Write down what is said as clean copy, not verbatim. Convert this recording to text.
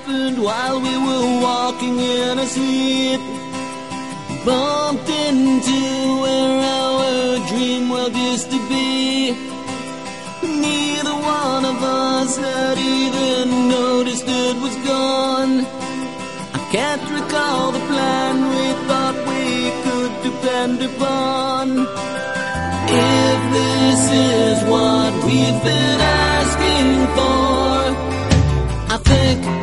happened while we were walking in our sleep. Bumped into where our dream world used to be. Neither one of us had even noticed it was gone. I can't recall the plan we thought we could depend upon. If this is what we've been asking for, I think